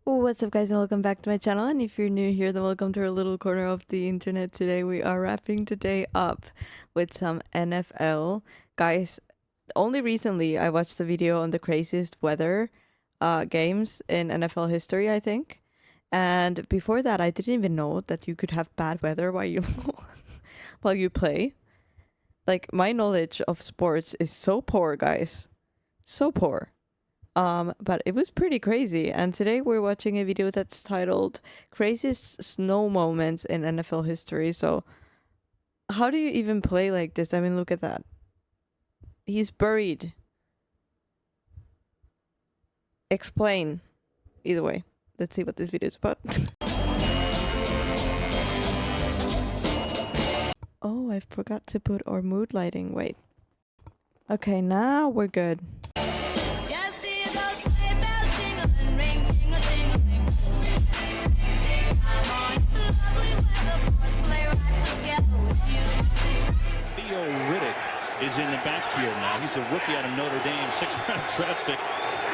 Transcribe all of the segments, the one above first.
What's up, guys, and welcome back to my channel. And if you're new here, then welcome to our little corner of the internet. Today we are wrapping today up with some NFL. Guys, only recently I watched the video on the craziest weather games in NFL history, I think. And before that, I didn't even know that you could have bad weather while you while you play. Like, my knowledge of sports is so poor, guys. So poor. But it was pretty crazy. And today we're watching a video that's titled Craziest Snow Moments in NFL History. So how do you even play like this? I mean, look at that. He's buried. Explain. Either way, let's see what this video is about. Oh, I forgot to put our mood lighting. Wait. Okay, now we're good. Is in the backfield now. He's a rookie out of Notre Dame, 6th-round draft pick.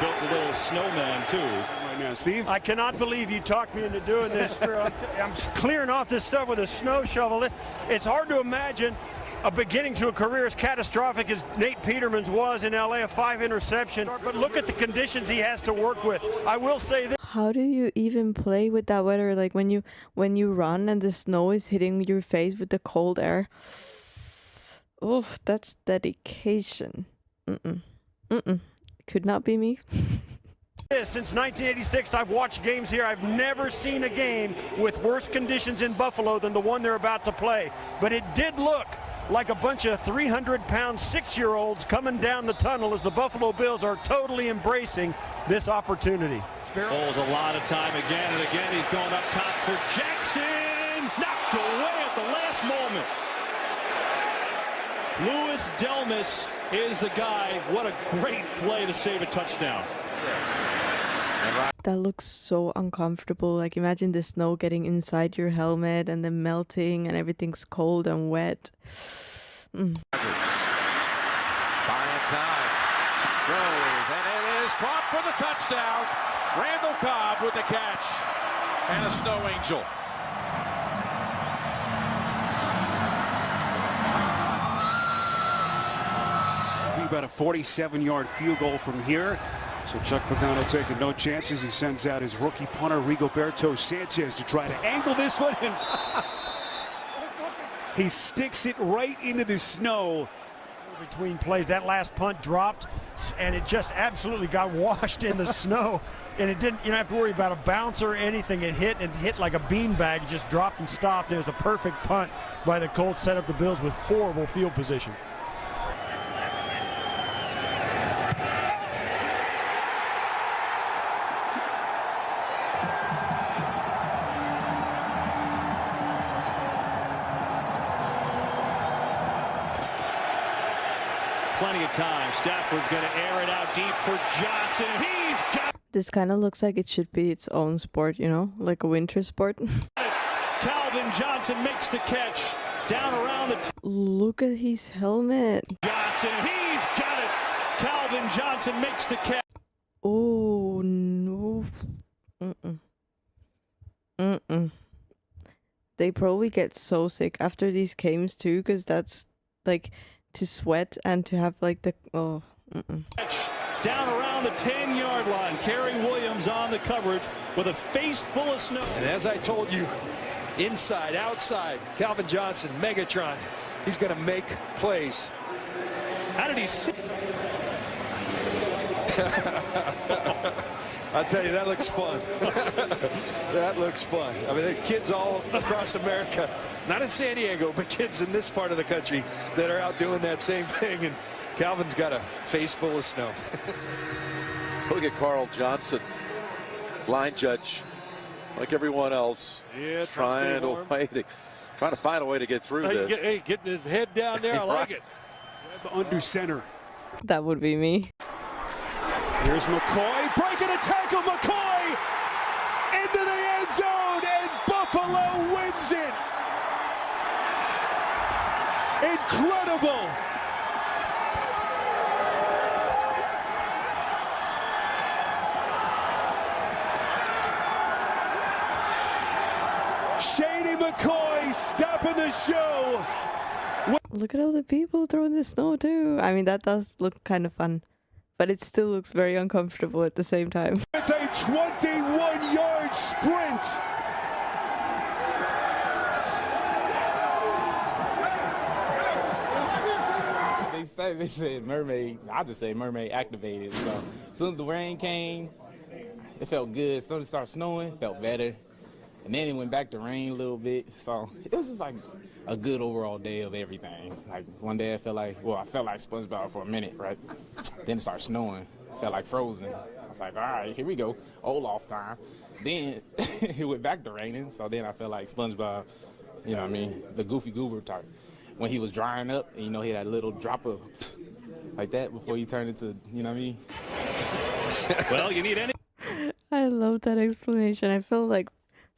Built a little snowman too. Right now, Steve. I cannot believe you talked me into doing this. I'm clearing off this stuff with a snow shovel. It's hard to imagine a beginning to a career as catastrophic as Nate Peterman's was in LA, a 5 interception. But look at the conditions he has to work with. I will say this. How do you even play with that weather? Like when you run and the snow is hitting your face with the cold air. Oof, that's dedication. Could not be me. Since 1986, I've watched games here. I've never seen a game with worse conditions in Buffalo than the one they're about to play. But it did look like a bunch of 300-pound 6-year-olds coming down the tunnel as the Buffalo Bills are totally embracing this opportunity. Falls a lot of time again and again. He's going up top for Jackson. Knocked away at the last moment. Louis Delmas is the guy. What a great play to save a touchdown. That looks so uncomfortable. Like, imagine the snow getting inside your helmet and then melting and everything's cold and wet. Buying time. Throws, and it is caught for the touchdown. Randall Cobb with the catch. And a snow angel. About a 47-yard field goal from here. So Chuck Pagano taking no chances. He sends out his rookie punter, Rigoberto Sanchez, to try to angle this one. And he sticks it right into the snow. Between plays, that last punt dropped, and it just absolutely got washed in the snow. And it didn't, you don't have to worry about a bounce or anything. It hit like a beanbag. It just dropped and stopped. It was a perfect punt by the Colts. Set up the Bills with horrible field position. Plenty of time. Stafford's going to air it out deep for Johnson. He's got This kind of looks like it should be its own sport, you know, like a winter sport. Calvin Johnson makes the catch down around the. Look at his helmet. Johnson, he's got it. Calvin Johnson makes the catch. Oh no. They probably get so sick after these games too, because that's like to sweat and to have like the Down around the 10-yard line. Kerry Williams on the coverage with a face full of snow. And as I told you, inside, outside, Calvin Johnson, Megatron, he's going to make plays. How did he see? I'll tell you, that looks fun. That looks fun. I mean, there are kids all across America, not in San Diego, but kids in this part of the country that are out doing that same thing. And Calvin's got a face full of snow. Look at Carl Johnson, line judge, like everyone else, trying to find a way to get through this. Getting his head down there, I like it. Under center. that would be me. Here's McCoy, breaking a tackle, McCoy into the end zone, and Buffalo wins it. Incredible. LeSean McCoy stopping the show. Look at all the people throwing the snow too. I mean, that does look kind of fun, but it still looks very uncomfortable at the same time. With a 21-yard sprint. They said mermaid. I just say mermaid activated. So as soon as the rain came, it felt good. As soon as it started snowing, it felt better. And then it went back to rain a little bit. So it was just like a good overall day of everything. Like one day I felt like SpongeBob for a minute, right? Then it started snowing. Felt like Frozen. I was like, all right, here we go. Olaf time. Then it went back to raining. So then I felt like SpongeBob, you know what I mean? The Goofy Goober type. When he was drying up, and, you know, he had a little drop of like that before he turned into, you know what I mean? Well, you need any. I love that explanation. I felt like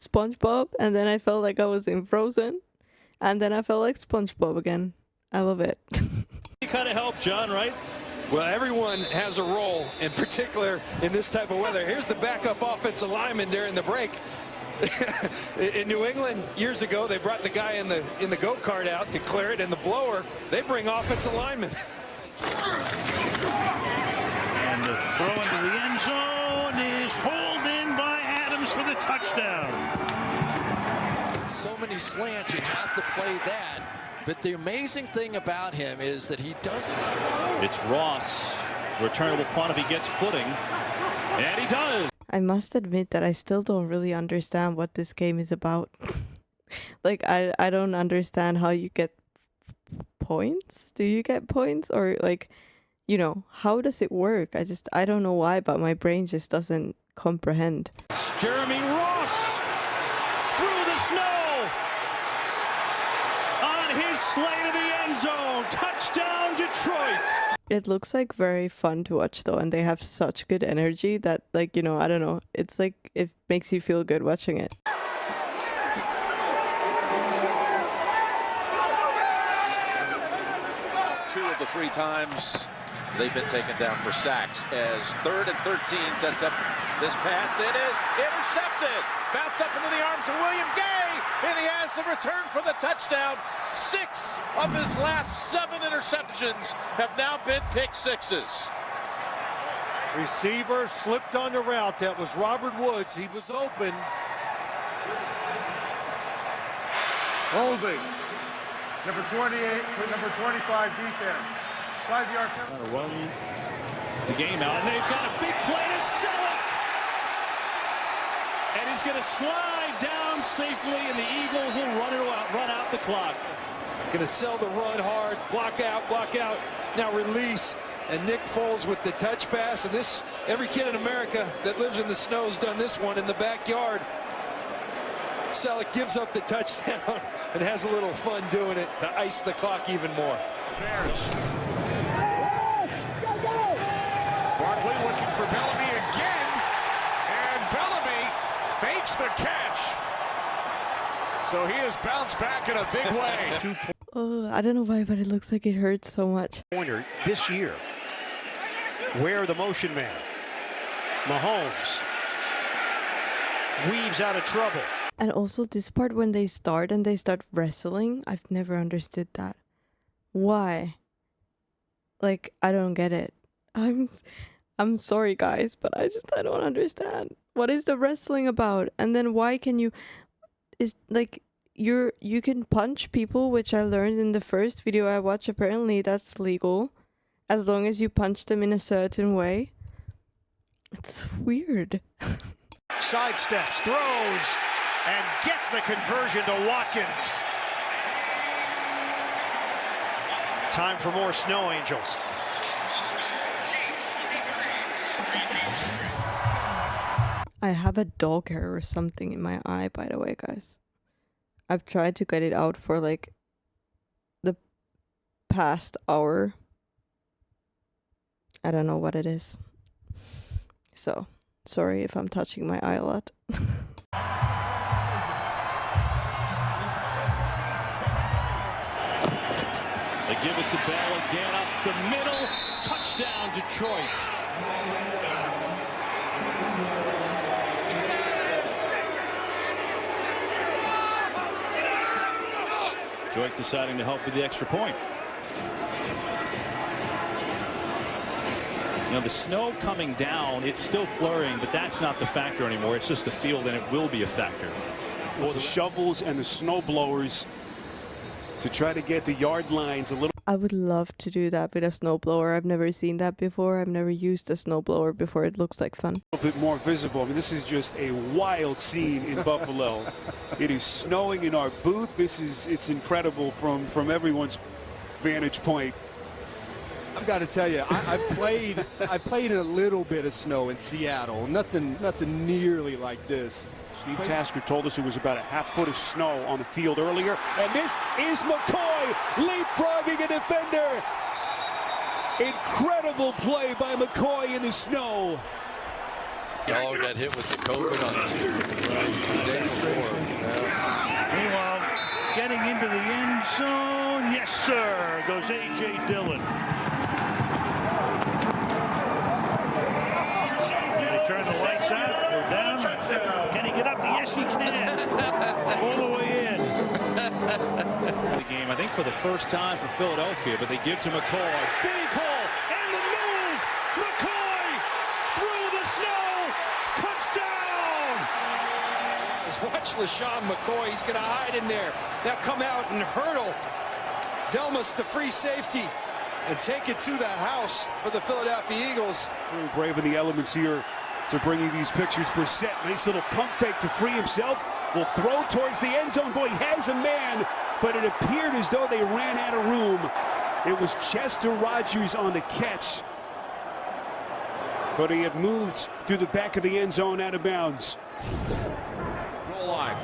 SpongeBob, and then I felt like I was in Frozen, and then I felt like SpongeBob again. I love it. Kind of help, John, right? Well, everyone has a role, in particular in this type of weather. Here's the backup offensive lineman during the break. In New England years ago, they brought the guy in the go-kart out to clear it, and the blower, they bring offensive linemen. And the throw into the end zone is hauled in by Adams for the touchdown. So many slants, you have to play that. But the amazing thing about him is that he doesn't. It's Ross. Returnable punt if he gets footing. And he does. I must admit that I still don't really understand what this game is about. Like, I don't understand how you get points. Do you get points? Or, like, you know, how does it work? I don't know why, but my brain just doesn't comprehend. Jeremy Ross through the snow on his slate of the end zone. Touchdown, Detroit. It looks like very fun to watch though, and they have such good energy that, like, you know, I don't know. It's like it makes you feel good watching it. Two of the 3 times they've been taken down for sacks as 3rd and 13 sets up this pass. It is intercepted. Bounced up into the arms of William Gay, and he has the return for the touchdown. 6 of his last 7 interceptions have now been pick sixes. Receiver slipped on the route. That was Robert Woods. He was open. Holding. Number 28 with number 25 defense. 5-yard penalty. Run the game out, and they've got a big play to sell it. And he's going to slide down safely, and the Eagle will run out the clock. Going to sell the run hard, block out, now release. And Nick Foles with the touch pass. And this, every kid in America that lives in the snow has done this one in the backyard. Selleck gives up the touchdown and has a little fun doing it to ice the clock even more. Barkley looking for Bellamy again. And Bellamy makes the catch. So he has bounced back in a big way. Oh, I don't know why, but it looks like it hurts so much. Pointer this year. Where the motion man? Mahomes weaves out of trouble. And also this part when they start wrestling, I've never understood that. Why? Like, I don't get it. I'm sorry guys, but I don't understand. What is the wrestling about? And then why can you you can punch people, which I learned in the first video I watched. Apparently that's legal as long as you punch them in a certain way. It's weird. Sidesteps, throws, and gets the conversion to Watkins. Time for more snow angels. I have a dog hair or something in my eye, by the way, guys. I've tried to get it out for like the past hour. I don't know what it is. So, sorry if I'm touching my eye a lot. They give it to Bell again up the middle. Touchdown, Detroit. Detroit deciding to help with the extra point. You know, the snow coming down, it's still flurrying, but that's not the factor anymore. It's just the field, and it will be a factor. For the shovels and the snow blowers to try to get the yard lines a little. I would love to do that with a snowblower. I've never seen that before. I've never used a snowblower before. It looks like fun. A bit more visible. I mean, this is just a wild scene in Buffalo. It is snowing in our booth. It's incredible from everyone's vantage point. I've got to tell you, I played in a little bit of snow in Seattle. Nothing nearly like this. Steve Tasker told us it was about a half-foot of snow on the field earlier. And this is McCoy leapfrogging a defender. Incredible play by McCoy in the snow. Oh, got hit with the COVID on the day before. Yeah. Meanwhile, getting into the end zone. Yes, sir. Goes A.J. Dillon. They turn the lights out. We're down. Can he get up? Yes, he can. All the way in. The game, I think, for the first time for Philadelphia, but they give to McCoy. Big hole. And the move. McCoy through the snow. Touchdown. Watch LeSean McCoy. He's going to hide in there. Now come out and hurdle Delmas, the free safety, and take it to the house for the Philadelphia Eagles. Very brave in the elements here to bring you these pictures. Brissett, nice little pump fake to free himself. Will throw towards the end zone. Boy, he has a man, but it appeared as though they ran out of room. It was Chester Rogers on the catch, but he had moved through the back of the end zone out of bounds. Goal line.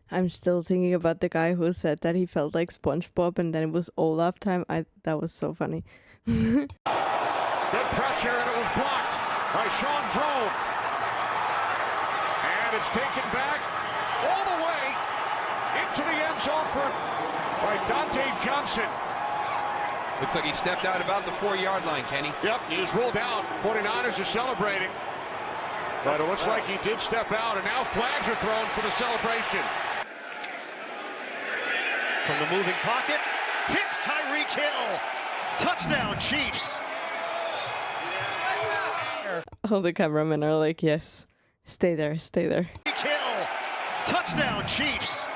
I'm still thinking about the guy who said that he felt like SpongeBob and then it was Olaf time. That was so funny. Good pressure, and it was blocked by Sean Drone. And it's taken back all the way into the end zone by Dante Johnson. Looks like he stepped out about the 4-yard line, Kenny. Yep, he just rolled out. 49ers are celebrating. But it looks like he did step out, and now flags are thrown for the celebration. From the moving pocket, hits Tyreek Hill. Touchdown, Chiefs. All the cameramen are like, yes, stay there, stay there. Hill. Touchdown, Chiefs.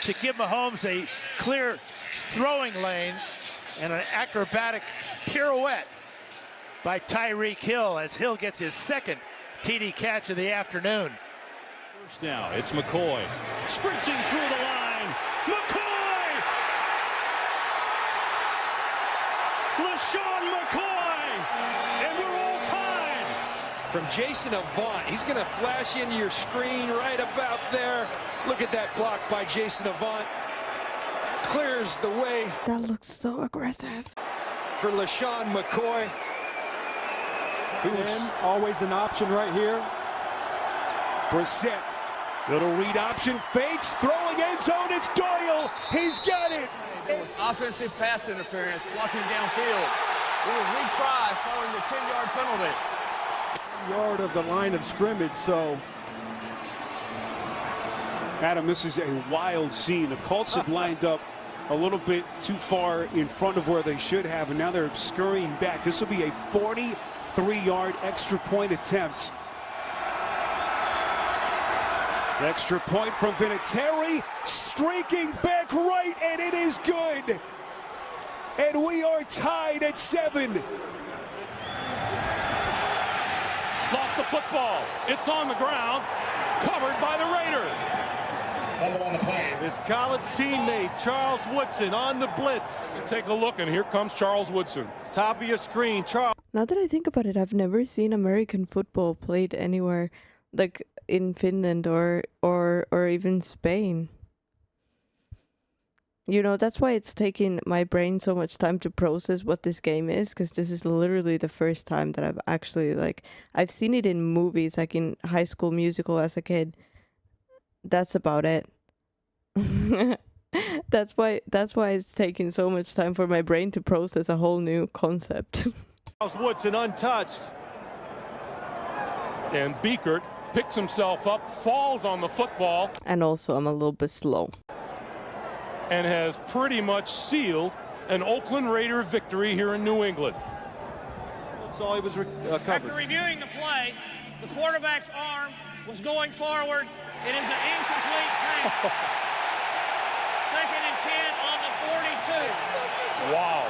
To give Mahomes a clear throwing lane and an acrobatic pirouette by Tyreek Hill as Hill gets his second TD catch of the afternoon. First down, it's McCoy. Sprinting through the line. McCoy! LeSean McCoy! And we're all tied! From Jason Avant, he's going to flash into your screen right about there. Look at that block by Jason Avant. Clears the way. That looks so aggressive. For LeSean McCoy. Who's always an option right here. Brissett, little read option, fakes, throwing end zone, it's Doyle, he's got it! There was offensive pass interference blocking downfield. We will retry following the 10-yard penalty. Yard of the line of scrimmage, so. Adam, this is a wild scene. The Colts have lined up a little bit too far in front of where they should have, and now they're scurrying back. This will be a 43-yard extra point attempt. Extra point from Vinatieri, streaking back right, and it is good. And we are tied at 7. Lost the football. It's on the ground, covered by the Raiders. His college teammate, Charles Woodson, on the blitz. Take a look, and here comes Charles Woodson. Top of your screen, Charles. Now that I think about it, I've never seen American football played anywhere, like in Finland or even Spain. You know, that's why it's taking my brain so much time to process what this game is, because this is literally the first time that I've actually, like, I've seen it in movies, like in High School Musical as a kid. That's about it. That's why it's taking so much time for my brain to process a whole new concept. Charles Woodson untouched. And Beekert picks himself up, falls on the football. And also, I'm a little bit slow. And has pretty much sealed an Oakland Raider victory here in New England. That's all he was covered. After reviewing the play, the quarterback's arm was going forward. It is an incomplete pass. 2nd and 10 on the 42. Wow.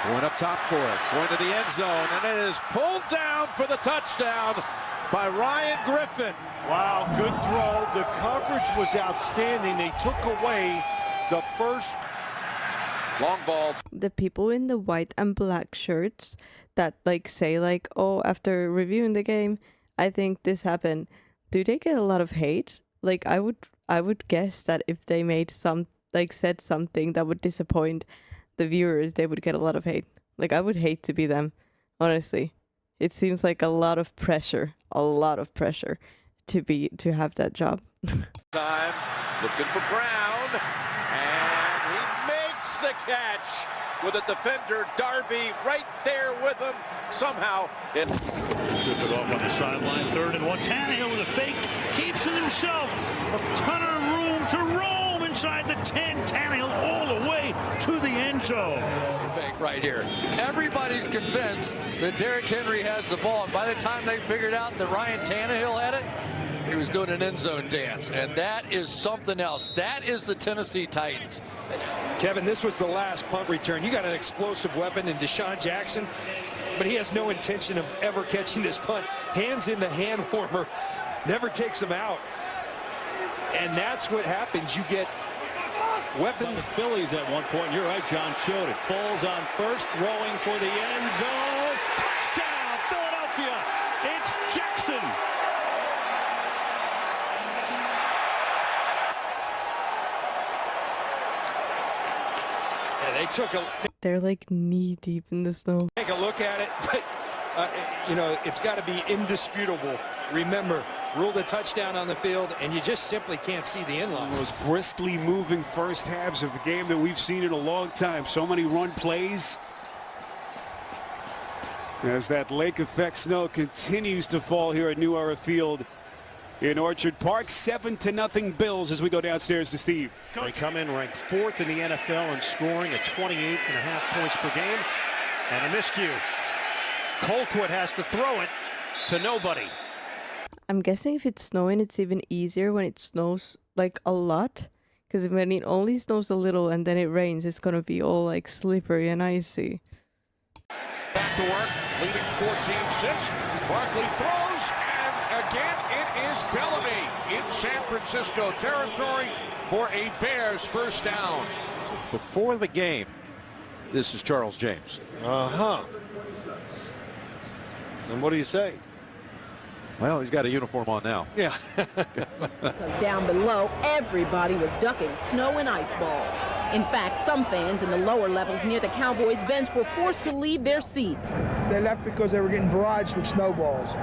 Going up top for it, going to the end zone, and it is pulled down for the touchdown by Ryan Griffin. Wow, good throw. The coverage was outstanding. They took away the first long ball. The people in the white and black shirts that like say like, oh, after reviewing the game, I think this happened. Do they get a lot of hate? Like I would guess that if they made said something that would disappoint the viewers, they would get a lot of hate. Like I would hate to be them, honestly. It seems like a lot of pressure to have that job. Time looking for Brown, and he makes the catch with a defender, Darby, right there with him. Somehow it strip it off on the sideline. 3rd and 1. Tannehill with a fake, keeps it himself. A ton of room to roam inside the 10. Tannehill all the way to the end zone. Fake right here. Everybody's convinced that Derrick Henry has the ball, and by the time they figured out that Ryan Tannehill had it, he was doing an end zone dance, and that is something else. That is the Tennessee Titans. Kevin, this was the last punt return. You got an explosive weapon in Deshaun Jackson, but he has no intention of ever catching this punt. Hands in the hand warmer, never takes him out. And that's what happens. You get weapons. The Phillies at one point. You're right, John showed it. Falls on first, throwing for the end zone. Touchdown, Philadelphia. It's Jackson. Yeah, they took a... They're like knee deep in the snow. Take a look at it, but, you know, it's got to be indisputable. Remember, ruled a touchdown on the field, and you just simply can't see the end line. One of those briskly moving first halves of a game that we've seen in a long time. So many run plays. As that lake effect snow continues to fall here at New Era Field in Orchard Park. 7-0 Bills as we go downstairs to Steve. They come in ranked 4th in the NFL in scoring at 28.5 points per game. And a miscue. Colquitt has to throw it to nobody. I'm guessing if it's snowing, it's even easier when it snows like a lot. Because when it only snows a little and then it rains, it's going to be all like slippery and icy. Back to work, leading 14-6. Barkley throws, and again it is Bellamy in San Francisco territory for a Bears first down. Before the game, this is Charles James. Uh-huh. And what do you say? Well, he's got a uniform on now. Yeah. Because down below, everybody was ducking snow and ice balls. In fact, some fans in the lower levels near the Cowboys bench were forced to leave their seats. They left because they were getting barraged with snowballs.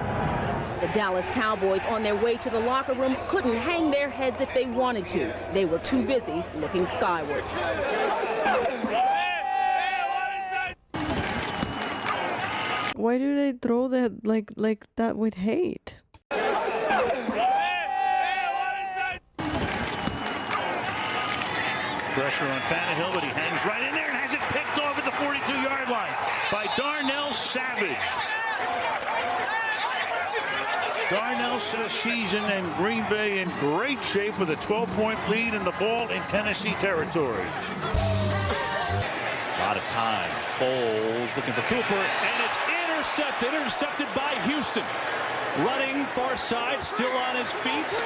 The Dallas Cowboys, on their way to the locker room, couldn't hang their heads if they wanted to. They were too busy looking skyward. Why do they throw that like that with hate? Pressure on Tannehill, but he hangs right in there and has it picked off at the 42-yard line by Darnell Savage. Darnell says he's in Green Bay in great shape with a 12-point lead and the ball in Tennessee territory. Out of time. Foles looking for Cooper, and it's intercepted by Houston. Running far side, still on his feet.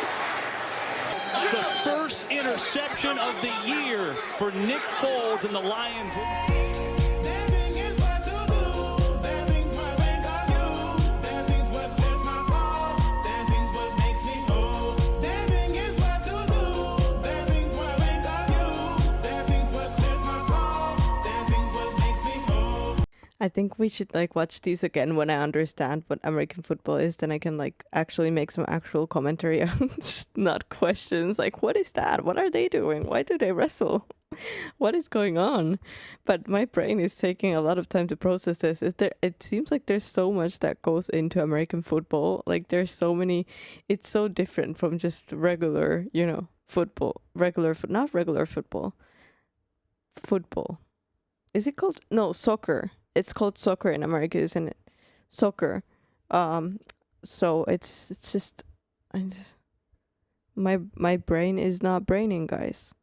The first interception of the year for Nick Foles and the Lions. I think we should like watch these again when I understand what American football is. Then I can like actually make some actual commentary, just not questions like, what is that? What are they doing? Why do they wrestle? What is going on? But my brain is taking a lot of time to process this. It seems like there's so much that goes into American football. Like there's so many, it's so different from just regular, you know, football. Not regular football. Football. Is it called? No, soccer. It's called soccer in America, isn't it? Soccer. So it's just, my brain is not braining, guys.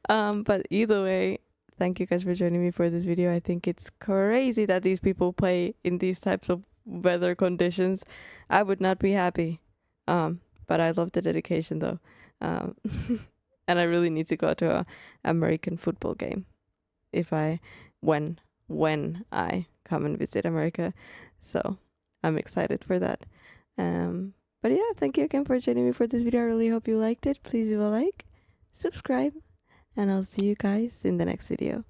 But either way, thank you guys for joining me for this video. I think it's crazy that these people play in these types of weather conditions. I would not be happy. But I love the dedication though. And I really need to go to a American football game when I come and visit America. So I'm excited for that. But yeah, thank you again for joining me for this video. I really hope you liked it. Please leave a like, subscribe, and I'll see you guys in the next video.